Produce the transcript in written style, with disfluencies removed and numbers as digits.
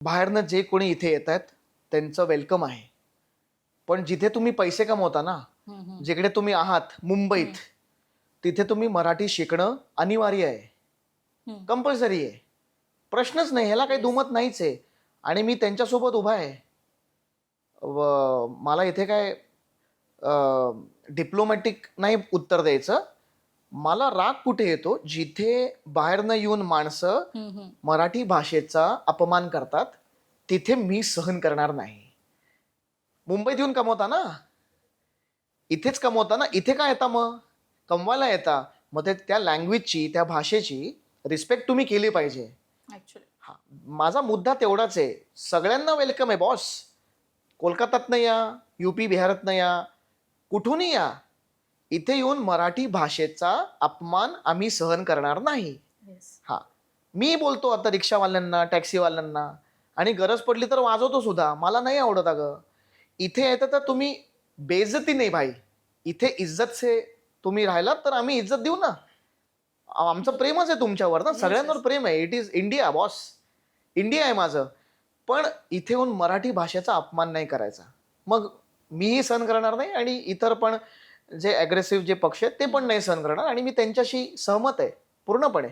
बाहेरनं जे कोणी इथे येत आहेत त्यांचं वेलकम आहे. पण जिथे तुम्ही पैसे कमवता ना, हं, हं. जिकडे तुम्ही आहात मुंबईत, तिथे तुम्ही मराठी शिकणं अनिवार्य आहे, हं. कंपल्सरी आहे. प्रश्नच नाही, ह्याला काही येस. दुमत नाहीच आहे. आणि मी त्यांच्यासोबत उभा आहे. मला इथे काय डिप्लोमॅटिक नाही उत्तर द्यायचं. मला राग कुठे येतो, जिथे बाहेरनं येऊन माणसं हं, हं. मराठी भाषेचा अपमान करतात, तिथे मी सहन करणार नाही. मुंबईत येऊन कमवता ना, इथेच कमवता ना, इथे काय येता मग? कमवायला येता. मग ते त्या लँग्वेजची, त्या भाषेची रिस्पेक्ट तुम्ही केली पाहिजे. ॲक्चुअली. हा, माझा मुद्दा तेवढाच आहे. सगळ्यांना वेलकम आहे बॉस. कोलकात्यातनं या, यूपी बिहारातनं या, कुठूनही या. इथे येऊन मराठी भाषेचा अपमान आम्ही सहन करणार नाही. येस. हा, मी बोलतो आता रिक्षावाल्यांना, टॅक्सीवाल्यांना आणि गरज पडली तर वाजवतो सुद्धा. मला नाही आवडत अगं. इथे येतं तर तुम्ही बेइज्जती नाही भाई. इथे इज्जत से तुम्ही राहिलात तर आम्ही इज्जत देऊ ना. आमचं प्रेमच आहे तुमच्यावर ना, येस, सगळ्यांवर येस. प्रेम आहे. It is India boss. India आहे माझं. पण इथे येऊन मराठी भाषेचा अपमान नाही करायचा. मग मीही सहन करणार नाही आणि इतर पण जे अग्रेसिव्ह जे पक्ष आहेत ते पण नाही सहन करणार आणि मी त्यांच्याशी सहमत आहे पूर्णपणे.